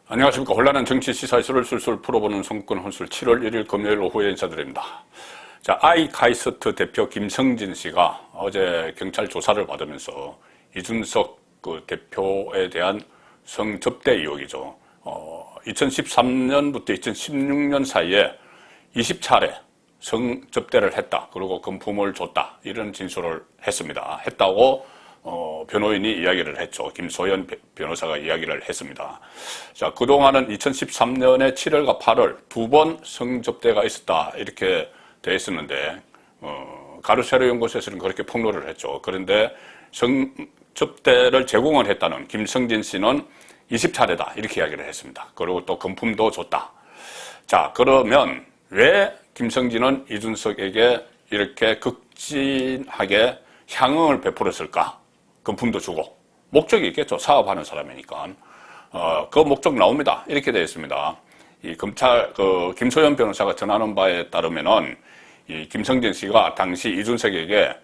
안녕하십니까. 혼란한 정치 시사 이슈를 술술 풀어보는 송권 혼술 7월 1일 금요일 오후에 인사드립니다. 자, 아이카이스트 대표 김성진 씨가 어제 경찰 조사를 받으면서 이준석 그 대표에 대한 성접대 의혹이죠. 2013년부터 2016년 사이에 20차례 성접대를 했다. 그리고 금품을 줬다. 이런 진술을 했다고 변호인이 이야기를 했죠. 김소연 변호사가 이야기를 했습니다. 자, 그동안은 2013년에 7월과 8월 두 번 성접대가 있었다. 이렇게 돼 있었는데, 가르체로 연구소에서는 그렇게 폭로를 했죠. 그런데 성접대를 제공을 했다는 김성진 씨는 20차례다. 이렇게 이야기를 했습니다. 그리고 또 금품도 줬다. 자, 그러면 왜 김성진은 이준석에게 이렇게 극진하게 향응을 베풀었을까? 금품도 주고. 목적이 있겠죠. 사업하는 사람이니까. 그 목적 나옵니다. 이렇게 되어 있습니다. 이 검찰, 김소연 변호사가 전하는 바에 따르면은, 이 김성진 씨가 당시 이준석에게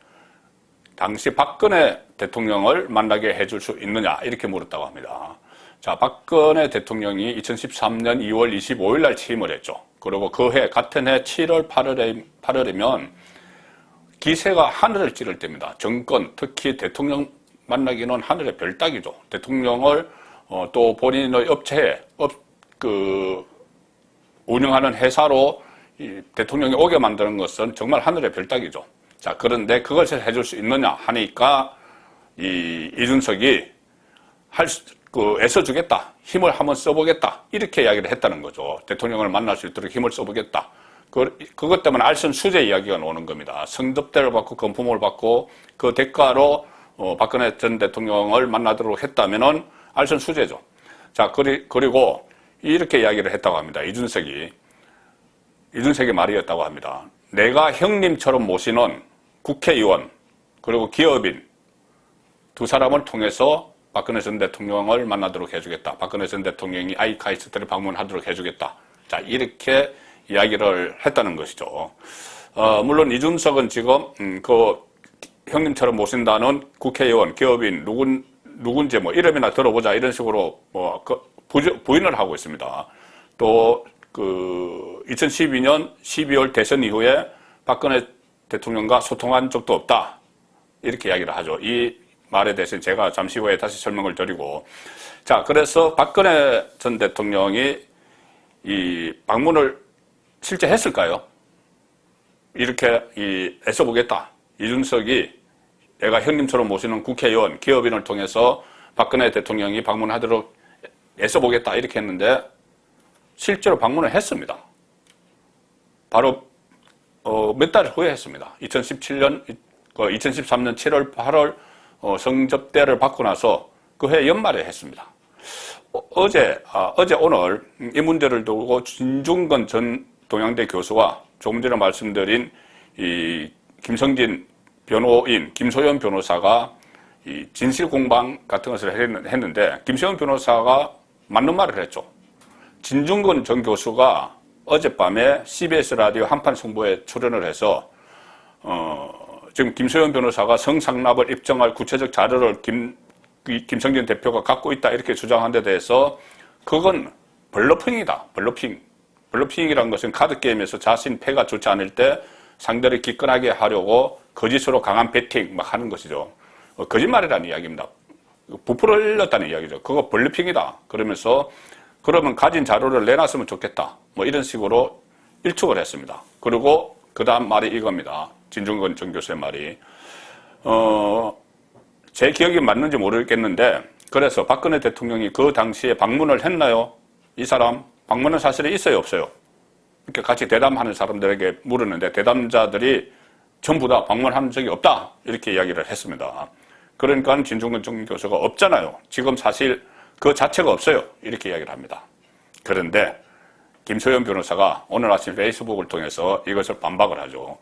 당시 박근혜 대통령을 만나게 해줄 수 있느냐, 이렇게 물었다고 합니다. 자, 박근혜 대통령이 2013년 2월 25일 날 취임을 했죠. 그리고 그 해, 같은 해 7월 8월이면 기세가 하늘을 찌를 때입니다. 정권, 특히 대통령 만나기는 하늘의 별따기죠. 대통령을 또 본인의 업체에 운영하는 회사로 대통령이 오게 만드는 것은 정말 하늘의 별따기죠. 자, 그런데 그것을 해줄 수 있느냐 하니까 이준석이 애써주겠다, 힘을 한번 써보겠다, 이렇게 이야기를 했다는 거죠. 대통령을 만날 수 있도록 힘을 써보겠다. 그것 때문에 알선 수재 이야기가 나오는 겁니다. 성접대를 받고 금품을 받고 그 대가로 박근혜 전 대통령을 만나도록 했다면은 알선 수재죠. 자, 그리고 이렇게 이야기를 했다고 합니다. 이준석의 말이었다고 합니다. 내가 형님처럼 모시는 국회의원 그리고 기업인 두 사람을 통해서 박근혜 전 대통령을 만나도록 해주겠다. 박근혜 전 대통령이 아이카이스트를 방문하도록 해주겠다. 자, 이렇게 이야기를 했다는 것이죠. 물론 이준석은 지금 형님처럼 모신다는 국회의원, 기업인 누군지 이름이나 들어보자 이런 식으로 부인을 하고 있습니다. 또 2012년 12월 대선 이후에 박근혜 대통령과 소통한 적도 없다. 이렇게 이야기를 하죠. 이 말에 대해서 제가 잠시 후에 다시 설명을 드리고, 자, 그래서 박근혜 전 대통령이 이 방문을 실제 했을까요? 이렇게 애써보겠다. 이준석이 내가 형님처럼 모시는 국회의원, 기업인을 통해서 박근혜 대통령이 방문하도록 애써보겠다. 이렇게 했는데 실제로 방문을 했습니다. 바로 몇 달 후에 했습니다. 2013년 7월, 8월 성접대를 받고 나서 그 해 연말에 했습니다. 어제 오늘 이 문제를 두고 진중권 전 동양대 교수와 조금 전에 말씀드린 이 김성진 변호인, 김소연 변호사가 이 진실 공방 같은 것을 했는데, 김소연 변호사가 맞는 말을 했죠. 진중권 전 교수가 어젯밤에 CBS 라디오 한판 승부에 출연을 해서, 지금 김소연 변호사가 성상납을 입증할 구체적 자료를 김성진 대표가 갖고 있다, 이렇게 주장한 데 대해서 그건 블러핑이다. 블러핑이라는 것은 카드게임에서 자신 패가 좋지 않을 때 상대를 기권하게 하려고 거짓으로 강한 배팅 하는 것이죠. 거짓말이라는 이야기입니다. 부풀렸다는 이야기죠. 그거 블러핑이다. 그러면서 그러면 가진 자료를 내놨으면 좋겠다. 이런 식으로 일축을 했습니다. 그리고 그 다음 말이 이겁니다. 진중권 전 교수의 말이. 제 기억이 맞는지 모르겠는데, 그래서 박근혜 대통령이 그 당시에 방문을 했나요? 이 사람 방문은 사실에 있어요, 없어요? 이렇게 같이 대담하는 사람들에게 물었는데 대담자들이 전부 다 방문한 적이 없다, 이렇게 이야기를 했습니다. 그러니까 진중권 전 교수가 없잖아요. 지금 사실 그 자체가 없어요, 이렇게 이야기를 합니다. 그런데 김소연 변호사가 오늘 아침 페이스북을 통해서 이것을 반박을 하죠.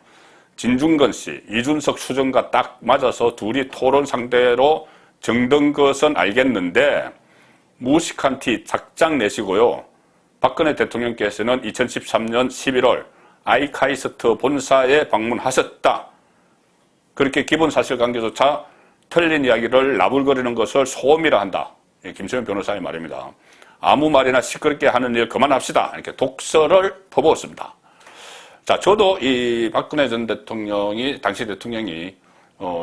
진중권 씨, 이준석 수정과 딱 맞아서 둘이 토론 상대로 정든 것은 알겠는데 무식한 티 작작 내시고요. 박근혜 대통령께서는 2013년 11월 아이카이스트 본사에 방문하셨다. 그렇게 기본 사실관계조차 틀린 이야기를 나불거리는 것을 소음이라 한다. 김소연 변호사의 말입니다. 아무 말이나 시끄럽게 하는 일 그만합시다. 이렇게 독서를 퍼부었습니다. 자, 저도 이 박근혜 전 대통령이, 당시 대통령이,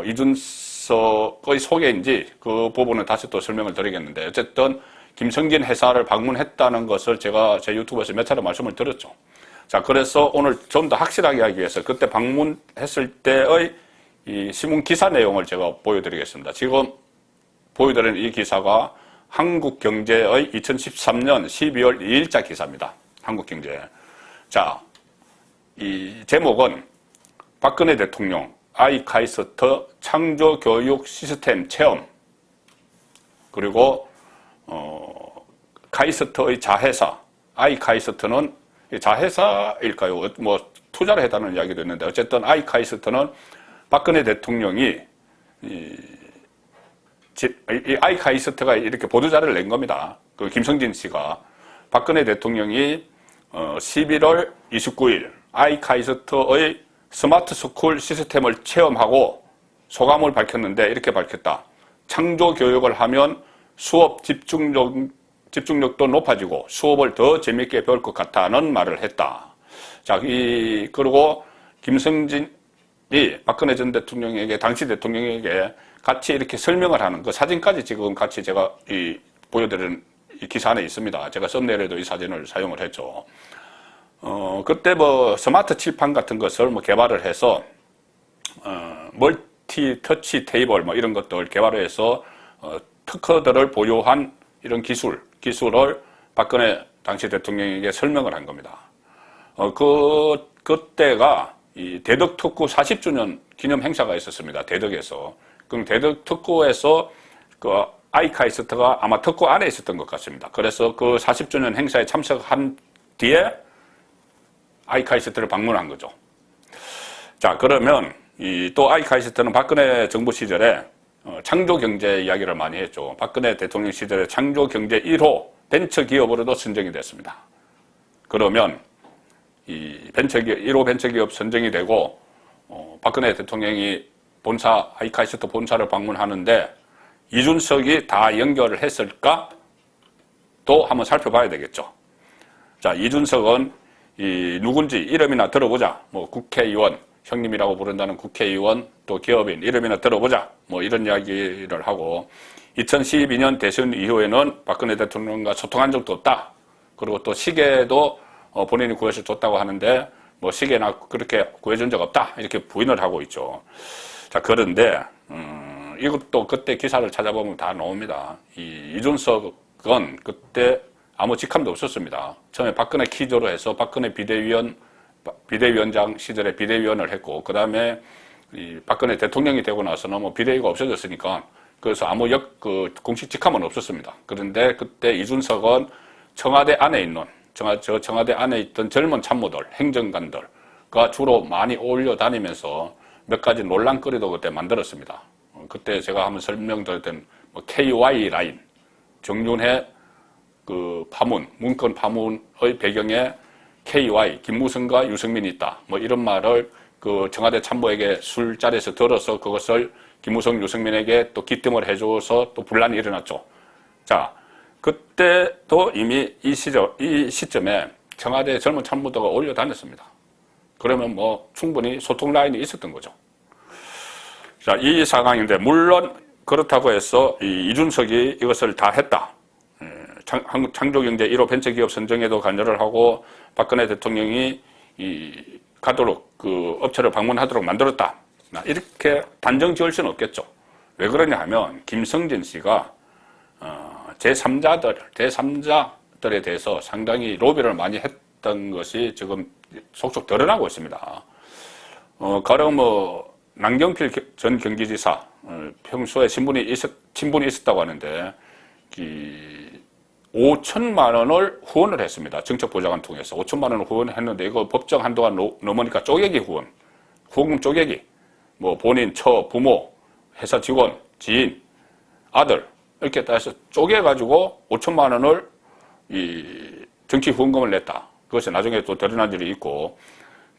이준석의 소개인지 그 부분은 다시 또 설명을 드리겠는데, 어쨌든 김성진 회사를 방문했다는 것을 제가 제 유튜브에서 몇 차례 말씀을 드렸죠. 자, 그래서 오늘 좀 더 확실하게 하기 위해서 그때 방문했을 때의 이 신문 기사 내용을 제가 보여드리겠습니다. 지금 보여드리는 이 기사가 한국경제의 2013년 12월 2일자 기사입니다. 한국경제. 자, 이 제목은 박근혜 대통령 아이카이스트 창조교육 시스템 체험, 그리고 카이스트의 자회사, 아이카이스트는 자회사일까요? 뭐 투자를 했다는 이야기도 있는데, 어쨌든 아이카이스트는 박근혜 대통령이 이 아이카이스트가 이렇게 보도자료를 낸 겁니다. 그 김성진 씨가 박근혜 대통령이 11월 29일 아이카이스트의 스마트 스쿨 시스템을 체험하고 소감을 밝혔는데 이렇게 밝혔다. 창조 교육을 하면 수업 집중력도 높아지고 수업을 더 재밌게 배울 것 같다는 말을 했다. 자, 그리고 김성진이 박근혜 전 대통령에게, 당시 대통령에게 같이 이렇게 설명을 하는 그 사진까지 지금 같이 제가 보여드리는 이 기사 안에 있습니다. 제가 썸네일에도 이 사진을 사용을 했죠. 그때 뭐 스마트 칠판 같은 것을 뭐 개발을 해서, 멀티 터치 테이블 뭐 이런 것들 개발을 해서, 특허들을 보유한 이런 기술을 박근혜 당시 대통령에게 설명을 한 겁니다. 그때가 이 대덕특구 40주년 기념 행사가 있었습니다. 대덕에서. 그럼 대덕특구에서 그 아이카이스트가 아마 특구 안에 있었던 것 같습니다. 그래서 그 40주년 행사에 참석한 뒤에 아이카이스트를 방문한 거죠. 자, 그러면 또 아이카이스트는 박근혜 정부 시절에 창조경제 이야기를 많이 했죠. 박근혜 대통령 시절에 창조경제 1호 벤처기업으로도 선정이 됐습니다. 그러면 이 1호 벤처기업 선정이 되고, 박근혜 대통령이 아이카이스트 본사를 방문하는데 이준석이 다 연결을 했을까? 또 한번 살펴봐야 되겠죠. 자, 이준석은 누군지 이름이나 들어보자. 뭐 국회의원, 형님이라고 부른다는 국회의원, 또 기업인 이름이나 들어보자. 뭐 이런 이야기를 하고, 2012년 대선 이후에는 박근혜 대통령과 소통한 적도 없다. 그리고 또 시계도 본인이 구해서 줬다고 하는데 뭐 시계나 그렇게 구해준 적 없다. 이렇게 부인을 하고 있죠. 자, 그런데 이것도 그때 기사를 찾아보면 다 나옵니다. 이준석은 그때 아무 직함도 없었습니다. 처음에 박근혜 키조로 해서 박근혜 비대위원장 시절에 비대위원을 했고, 그 다음에 박근혜 대통령이 되고 나서는 뭐 비대위가 없어졌으니까 그래서 아무 공식 직함은 없었습니다. 그런데 그때 이준석은 청와대 안에 있는 청와대 안에 있던 젊은 참모들, 행정관들과 주로 많이 어울려 다니면서 몇 가지 논란거리도 그때 만들었습니다. 그때 제가 한번 설명드렸던 뭐 KY 라인, 정윤회 그 파문, 문건 파문의 배경에 KY, 김무성과 유승민이 있다. 뭐 이런 말을 그 청와대 참모에게 술자리에서 들어서 그것을 김무성, 유승민에게 또 기뜸을 해줘서 또 분란이 일어났죠. 자, 그때도 이미 이 시점에 청와대 젊은 참모들과 어울려 다녔습니다. 그러면 뭐 충분히 소통 라인이 있었던 거죠. 자, 이 상황인데, 물론 그렇다고 해서 이준석이 이것을 다 했다. 창조경제 1호 벤처기업 선정에도 관여를 하고 박근혜 대통령이 가도록 그 업체를 방문하도록 만들었다. 이렇게 단정 지을 수는 없겠죠. 왜 그러냐 하면 김성진 씨가 제3자들에 대해서 상당히 로비를 많이 했던 것이 지금 속속 드러나고 있습니다. 가령 뭐 남경필 전 경기지사 평소에 친분이 있었다고 하는데 5천만 원을 후원을 했습니다. 정책보좌관 통해서 5천만 원을 후원했는데 이거 법정 한도가 넘으니까 쪼개기 후원금 쪼개기, 뭐 본인, 부모, 회사 직원, 지인, 아들 이렇게 해서 쪼개가지고 5천만 원을 정치 후원금을 냈다. 그것이 나중에 또 드러난 일이 있고,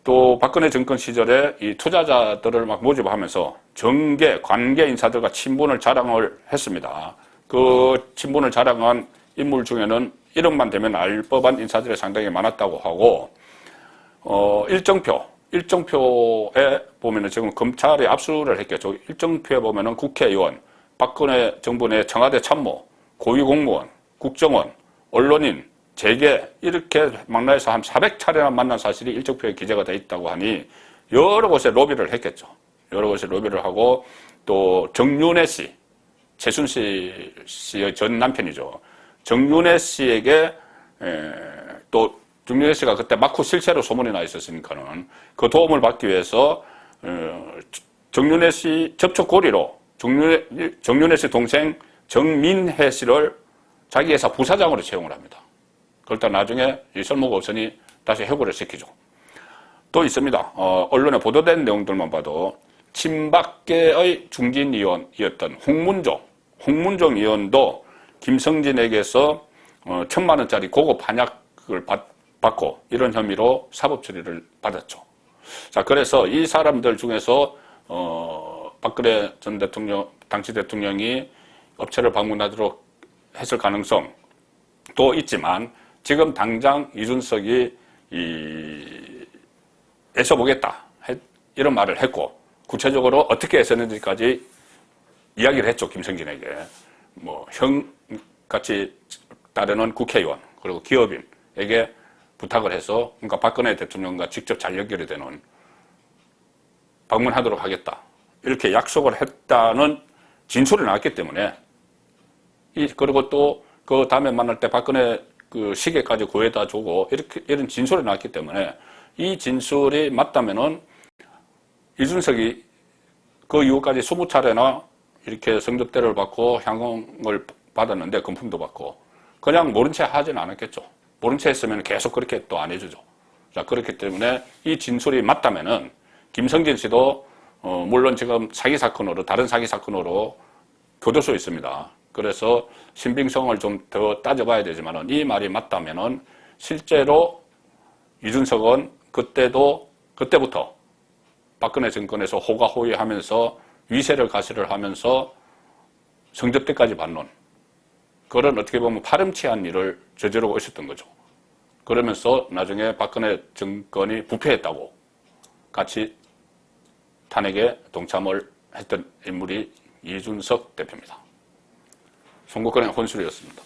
또 박근혜 정권 시절에 이 투자자들을 막 모집하면서 관계 인사들과 친분을 자랑을 했습니다. 그 친분을 자랑한 인물 중에는 이름만 되면 알 법한 인사들이 상당히 많았다고 하고, 일정표에 보면은 지금 검찰이 압수를 했겠죠. 일정표에 보면은 국회의원, 박근혜 정부 내 청와대 참모, 고위공무원, 국정원, 언론인, 재계 이렇게 망라해서 한 400차례나 만난 사실이 일정표에 기재가 돼 있다고 하니 여러 곳에 로비를 했겠죠. 여러 곳에 로비를 하고 또 정윤회 씨, 최순실 씨의 전 남편이죠. 정윤회 씨에게 또 정윤회 씨가 그때 막후 실체로 소문이 나 있었으니까는 그 도움을 받기 위해서 정윤회 씨 접촉고리로 정윤회 씨 동생 정민혜 씨를 자기 회사 부사장으로 채용을 합니다. 그렇다 나중에 이 설모가 없으니 다시 해고를 시키죠. 또 있습니다. 언론에 보도된 내용들만 봐도 친박계의 중진위원이었던 홍문종 의원도 김성진에게서 1,000만 원짜리 고급 한약을 받고 이런 혐의로 사법 처리를 받았죠. 자, 그래서 이 사람들 중에서 박근혜 전 대통령, 당시 대통령이 업체를 방문하도록 했을 가능성도 있지만 지금 당장 이준석이 애써보겠다 이런 말을 했고 구체적으로 어떻게 애썼는지까지 이야기를 했죠. 김성진에게 뭐 형같이 따르는 국회의원 그리고 기업인에게 부탁을 해서 그러니까 박근혜 대통령과 직접 잘 연결이 되는 방문하도록 하겠다 이렇게 약속을 했다는 진술이 나왔기 때문에 그리고 또 그 다음에 만날 때 박근혜 그 시계까지 구해다 주고 이런 진술이 나왔기 때문에 이 진술이 맞다면은 이준석이 그 이후까지 20차례나 이렇게 성접대를 받고 향응을 받았는데 금품도 받고 그냥 모른 채 하진 않았겠죠. 모른 채 했으면 계속 그렇게 또 안 해주죠. 자, 그렇기 때문에 이 진술이 맞다면은 김성진 씨도 물론 지금 사기 사건으로 다른 사기 사건으로 교도소에 있습니다. 그래서 신빙성을 좀 더 따져봐야 되지만은 이 말이 맞다면은 실제로 이준석은 그때부터 박근혜 정권에서 호가호위하면서 위세를 가시를 하면서 성접대까지 받는 그런 어떻게 보면 파렴치한 일을 저지르고 있었던 거죠. 그러면서 나중에 박근혜 정권이 부패했다고 같이 탄핵에 동참을 했던 인물이 이준석 대표입니다. 선거권의 혼술이었습니다.